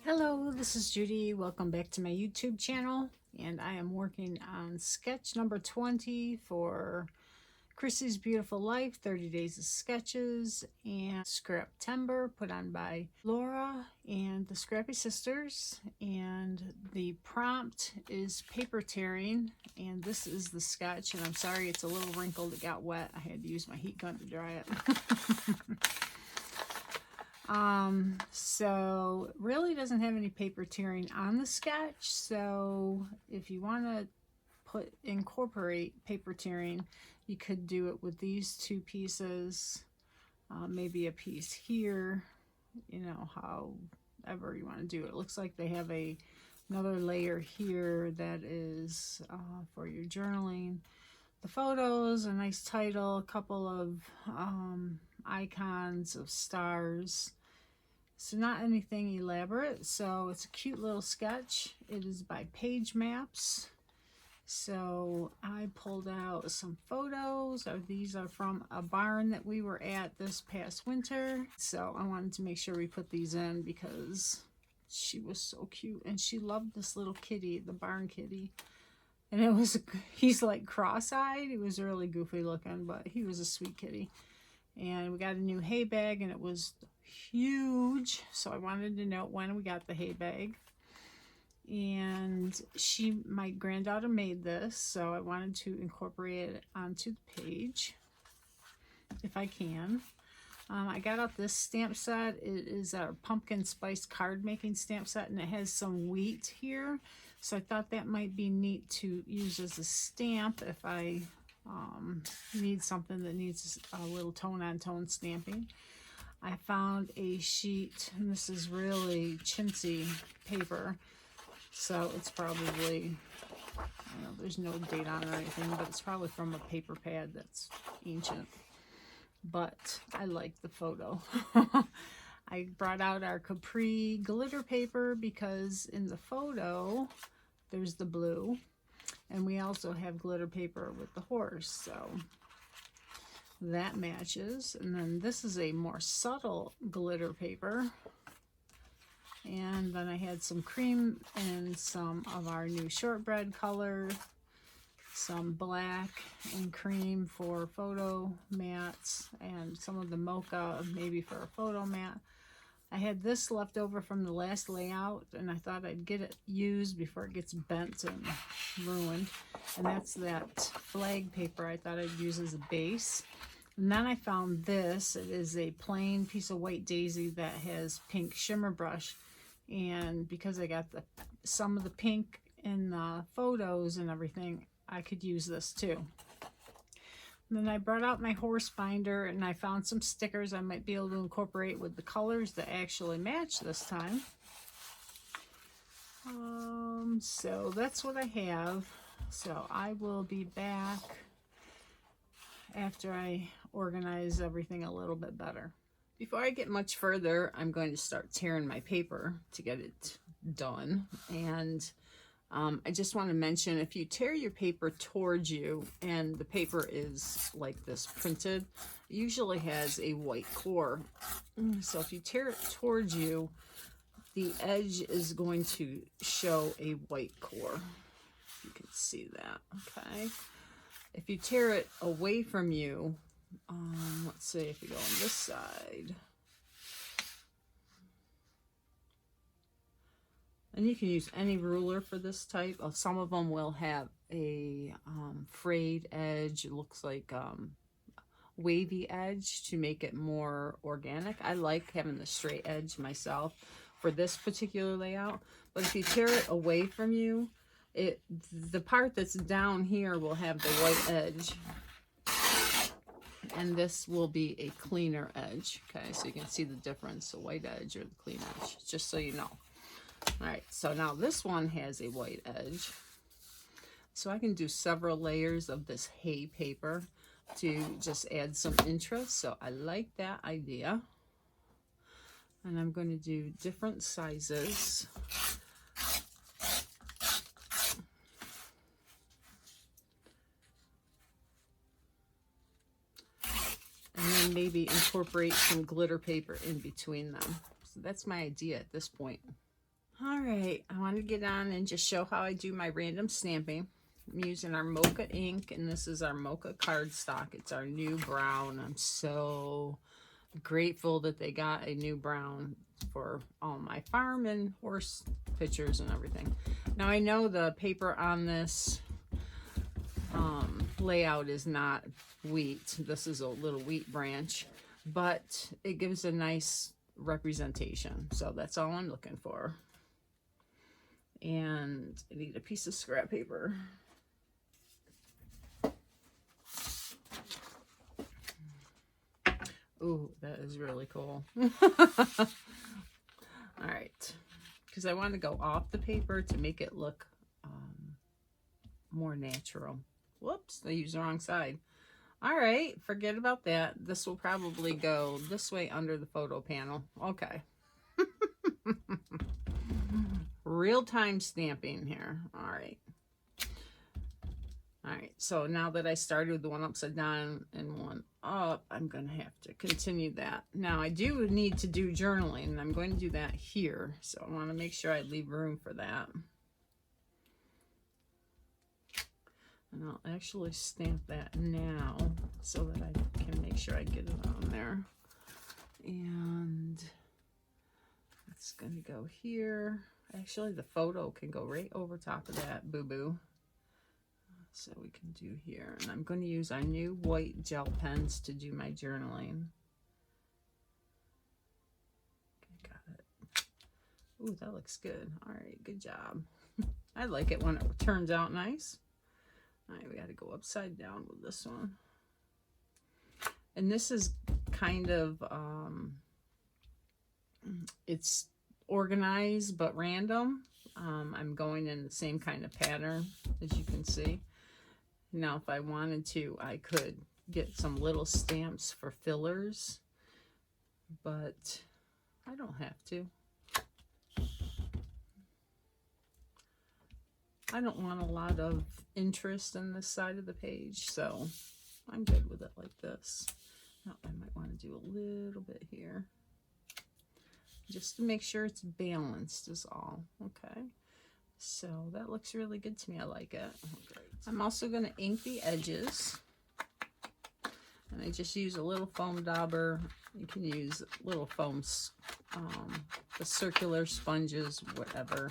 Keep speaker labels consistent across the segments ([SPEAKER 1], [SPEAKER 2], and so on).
[SPEAKER 1] Hello, this is Judy. Welcome back to my YouTube channel, and I am working on sketch number 20 for Chrissy's Beautiful Life, 30 Days of Sketches, and Scraptember, put on by Laura and the Scrappy Sisters. And the prompt is paper tearing, and this is the sketch. And I'm sorry it's a little wrinkled, it got wet. I had to use my heat gun to dry it. So really doesn't have any paper tearing on the sketch. So if you want to incorporate paper tearing, you could do it with these two pieces, maybe a piece here, you know, however you want to do it. It looks like they have another layer here that is for your journaling. The photos, a nice title, a couple of icons of stars. So not anything elaborate, so it's a cute little sketch. It is by Page Maps. So I pulled out some photos. These are from a barn that we were at this past winter. So I wanted to make sure we put these in because she was so cute and she loved this little kitty, the barn kitty. And he's like cross-eyed. He was really goofy looking, but he was a sweet kitty. And we got a new hay bag, and it was huge. So I wanted to know when we got the hay bag. And my granddaughter made this, so I wanted to incorporate it onto the page, if I can. I got out this stamp set. It is a pumpkin spice card making stamp set, and it has some wheat here. So I thought that might be neat to use as a stamp if I need something that needs a little tone-on-tone stamping. I found a sheet, and this is really chintzy paper, so it's probably, I don't know, there's no date on it or anything, but it's probably from a paper pad that's ancient. But I like the photo. I brought out our Capri glitter paper because in the photo there's the blue, and we also have glitter paper with the horse, so that matches. And then this is a more subtle glitter paper. And then I had some cream and some of our new shortbread color, some black and cream for photo mats, and some of the mocha maybe for a photo mat. I had this left over from the last layout, and I thought I'd get it used before it gets bent and ruined. And that's that flag paper I thought I'd use as a base. And then I found this. It is a plain piece of white daisy that has pink shimmer brush. And because I got some of the pink in the photos and everything, I could use this too. And then I brought out my horse binder, and I found some stickers I might be able to incorporate with the colors that actually match this time. So that's what I have. So I will be back after I organize everything a little bit better. Before I get much further, I'm going to start tearing my paper to get it done. And I just want to mention, if you tear your paper towards you and the paper is like this printed, it usually has a white core. So if you tear it towards you, the edge is going to show a white core. You can see that, okay? If you tear it away from you, let's see if you go on this side. And you can use any ruler for this type. Some of them will have a frayed edge. It looks like wavy edge to make it more organic. I like having the straight edge myself for this particular layout. But if you tear it away from you, the part that's down here will have the white edge. And this will be a cleaner edge. Okay, so you can see the difference, the white edge or the clean edge, just so you know. All right, so now this one has a white edge. So I can do several layers of this hay paper to just add some interest. So I like that idea. And I'm going to do different sizes. And then maybe incorporate some glitter paper in between them. So that's my idea at this point. All right, I want to get on and just show how I do my random stamping. I'm using our Mocha ink, and this is our Mocha cardstock. It's our new brown. I'm so grateful that they got a new brown for all my farm and horse pictures and everything. Now I know the paper on this layout is not wheat. This is a little wheat branch, but it gives a nice representation. So that's all I'm looking for. And I need a piece of scrap paper. Ooh, that is really cool. All right, because I want to go off the paper to make it look more natural. Whoops, I used the wrong side. All right, forget about that. This will probably go this way under the photo panel. Okay. Real-time stamping here. All right. All right, so now that I started with the one upside down and one up, I'm going to have to continue that. Now, I do need to do journaling, and I'm going to do that here. So I want to make sure I leave room for that. And I'll actually stamp that now so that I can make sure I get it on there. And it's going to go here. Actually, the photo can go right over top of that boo-boo. So we can do here. And I'm going to use our new white gel pens to do my journaling. Okay, got it. Ooh, that looks good. All right, good job. I like it when it turns out nice. All right, we got to go upside down with this one. And this is kind of, it's organized but random. I'm going in the same kind of pattern, as you can see. Now, if I wanted to, I could get some little stamps for fillers, but I don't have to. I don't want a lot of interest in this side of the page, so I'm good with it like this. Now, I might want to do a little bit here, just to make sure it's balanced is all. Okay. So that looks really good to me. I like it. Great. I'm also going to ink the edges. And I just use a little foam dauber. You can use little foams, the circular sponges, whatever.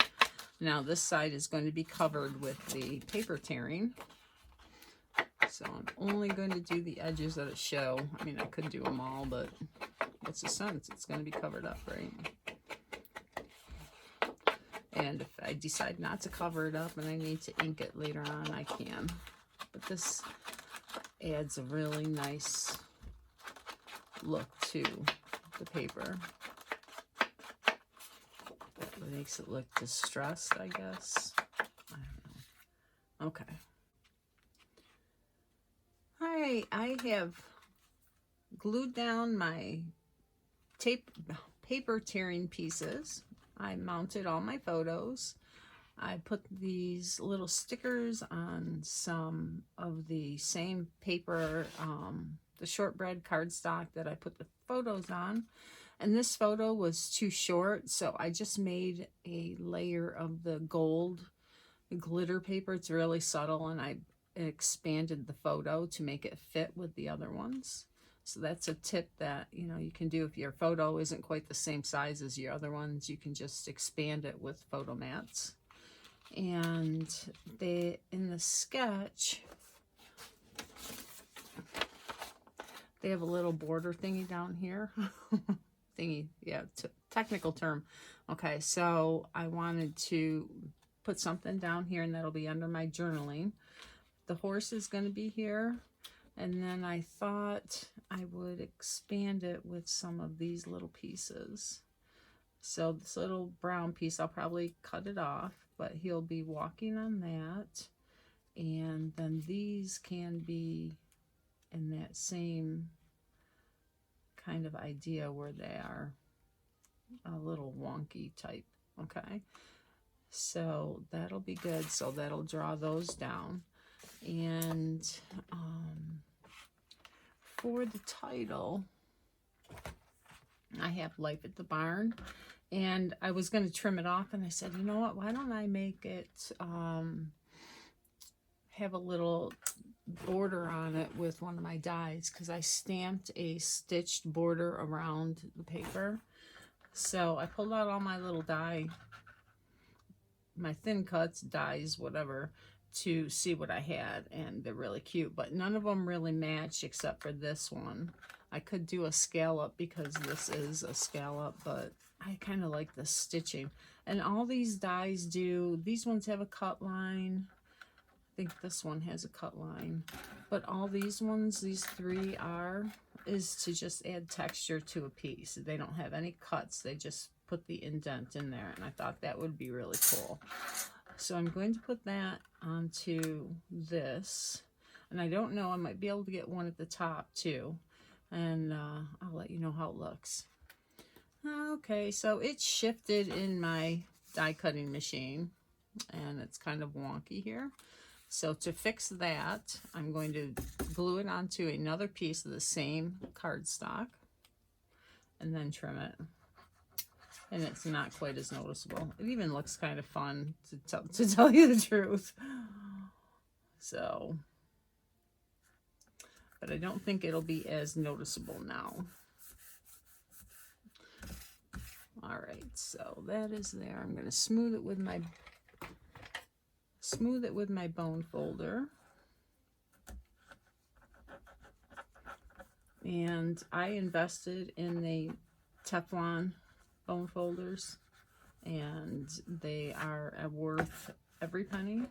[SPEAKER 1] Now this side is going to be covered with the paper tearing. So I'm only going to do the edges that show. I mean, I could do them all, but what's the sense? It's going to be covered up, right? And if I decide not to cover it up and I need to ink it later on, I can. But this adds a really nice look to the paper. It makes it look distressed, I guess. I don't know. Okay. All right, I have glued down my paper tearing pieces. I mounted all my photos. I put these little stickers on some of the same paper, the shortbread cardstock that I put the photos on. And this photo was too short, so I just made a layer of the gold glitter paper. It's really subtle, and I expanded the photo to make it fit with the other ones. So that's a tip that, you know, you can do if your photo isn't quite the same size as your other ones. You can just expand it with photo mats. And in the sketch, they have a little border thingy down here. Thingy, yeah, technical term. Okay, so I wanted to put something down here, and that'll be under my journaling. The horse is going to be here. And then I thought I would expand it with some of these little pieces. So this little brown piece, I'll probably cut it off, but he'll be walking on that. And then these can be in that same kind of idea where they are a little wonky type. Okay. So that'll be good. So that'll draw those down. And for the title, I have Life at the Barn, And I was going to trim it off, and I said, you know what, why don't I make it have a little border on it with one of my dies, because I stamped a stitched border around the paper. So I pulled out all my little die, my thin cuts, dies, whatever, to see what I had, and they're really cute, but none of them really match except for this one. I could do a scallop because this is a scallop, but I kind of like the stitching. And all these dies do, these ones have a cut line. I think this one has a cut line, but all these ones, these three is to just add texture to a piece. They don't have any cuts, they just put the indent in there, and I thought that would be really cool. So I'm going to put that onto this, and I don't know, I might be able to get one at the top too, and I'll let you know how it looks. Okay, so it's shifted in my die cutting machine, and it's kind of wonky here. So to fix that, I'm going to glue it onto another piece of the same cardstock and then trim it. And it's not quite as noticeable. It even looks kind of fun, to tell you the truth. So, but I don't think it'll be as noticeable now. All right, so that is there. I'm going to smooth it with my bone folder. And I invested in the Teflon bone folders, and they are worth every penny.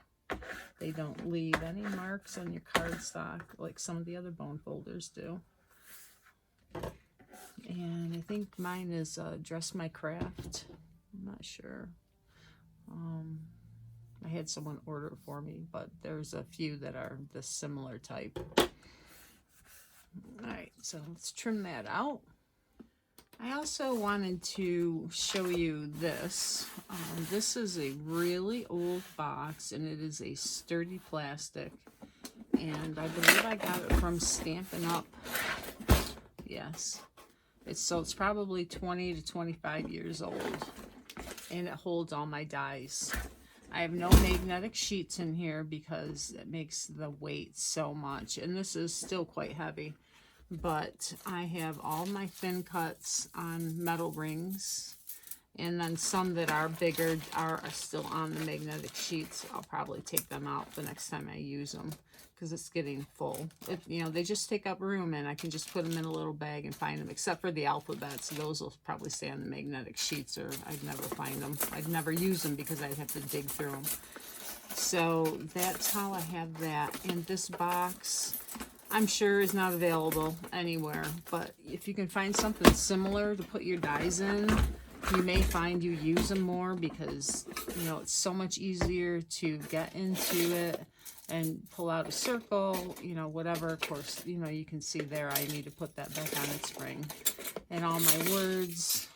[SPEAKER 1] They don't leave any marks on your cardstock like some of the other bone folders do. And I think mine is Dress My Craft. I'm not sure. I had someone order it for me, but there's a few that are the similar type. Alright, so let's trim that out. I also wanted to show you this. This is a really old box, and it is a sturdy plastic. And I believe I got it from Stampin' Up. Yes. It's probably 20 to 25 years old. And it holds all my dies. I have no magnetic sheets in here because it makes the weight so much. And this is still quite heavy. But I have all my thin cuts on metal rings. And then some that are bigger are still on the magnetic sheets. I'll probably take them out the next time I use them, because it's getting full. You know, they just take up room, and I can just put them in a little bag and find them, except for the alphabets. Those will probably stay on the magnetic sheets, or I'd never find them. I'd never use them because I'd have to dig through them. So that's how I have that. And this box, I'm sure, is not available anywhere, but if you can find something similar to put your dies in, you may find you use them more, because, you know, it's so much easier to get into it and pull out a circle, you know, whatever. Of course, you know, you can see there I need to put that back on its spring. And all my words,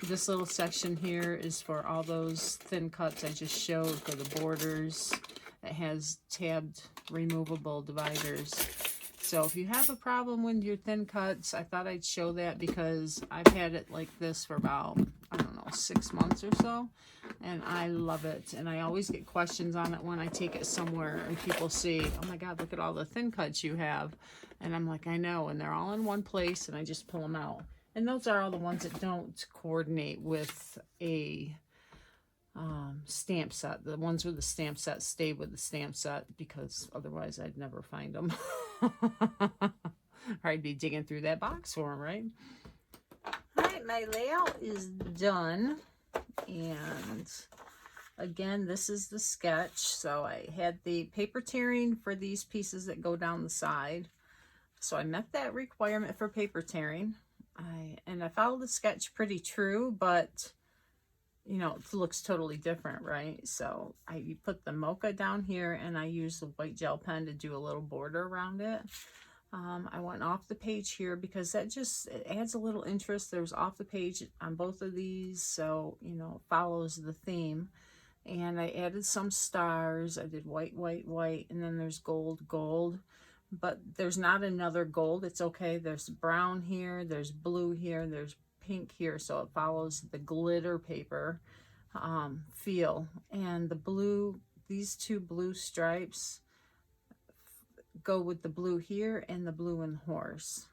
[SPEAKER 1] this little section here is for all those thin cuts I just showed for the borders. It has tabbed removable dividers. So if you have a problem with your thin cuts, I thought I'd show that, because I've had it like this for about, I don't know, 6 months or so, and I love it. And I always get questions on it when I take it somewhere and people see, oh my God, look at all the thin cuts you have. And I'm like, I know, and they're all in one place, and I just pull them out. And those are all the ones that don't coordinate with a stamp set. The ones with the stamp set stay with the stamp set, because otherwise I'd never find them. Or I'd be digging through that box for them, right? Alright, my layout is done. And again, this is the sketch. So I had the paper tearing for these pieces that go down the side. So I met that requirement for paper tearing. And I followed the sketch pretty true, but you know, it looks totally different, right? So I put the mocha down here, and I used the white gel pen to do a little border around it. I went off the page here because that just, it adds a little interest. There's off the page on both of these, so, you know, it follows the theme. And I added some stars. I did white, white, white, and then there's gold, gold. But there's not another gold. It's okay. There's brown here, there's blue here, there's pink here, so it follows the glitter paper feel. And the blue, these two blue stripes go with the blue here and the blue and horse.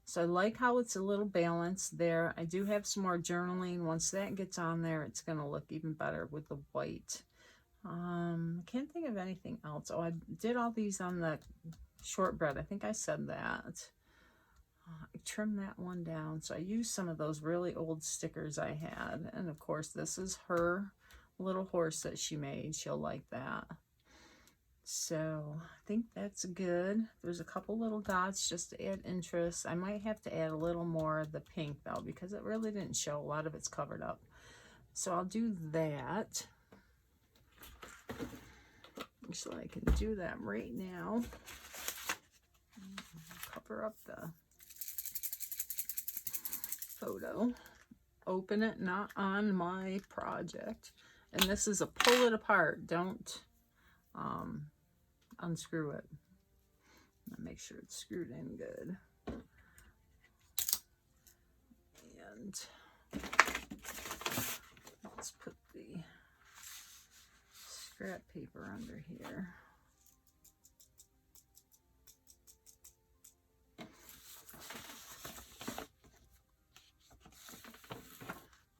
[SPEAKER 1] So I like how it's a little balanced there. I do have some more journaling. Once that gets on there, it's going to look even better with the white. I can't think of anything else. Oh, I did all these on the shortbread. I think I said that. I trimmed that one down. So I used some of those really old stickers I had. And of course, this is her little horse that she made. She'll like that. So I think that's good. There's a couple little dots just to add interest. I might have to add a little more of the pink though, because it really didn't show. A lot of it's covered up. So I'll do that. So I can do that right now. Cover up the photo. Open it, not on my project. And this is a pull it apart. Don't unscrew it. Make sure it's screwed in good. And let's put the scrap paper under here.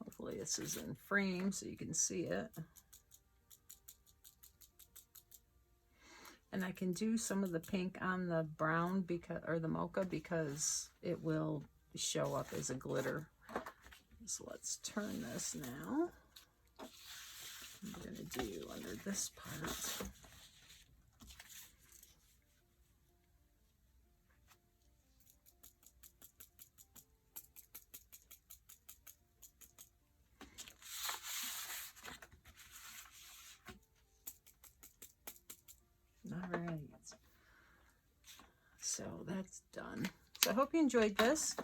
[SPEAKER 1] Hopefully this is in frame so you can see it. And I can do some of the pink on the brown because, or the mocha, because it will show up as a glitter. So let's turn this now. I'm going to do under this part. All right. So that's done. So I hope you enjoyed this.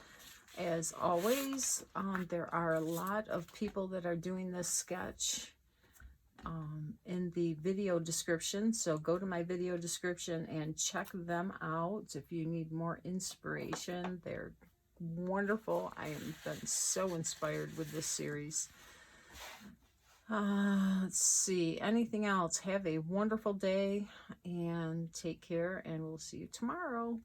[SPEAKER 1] As always, there are a lot of people that are doing this sketch in the video description. So go to my video description and check them out if you need more inspiration. They're wonderful. I have been so inspired with this series. Let's see. Anything else? Have a wonderful day and take care, and we'll see you tomorrow.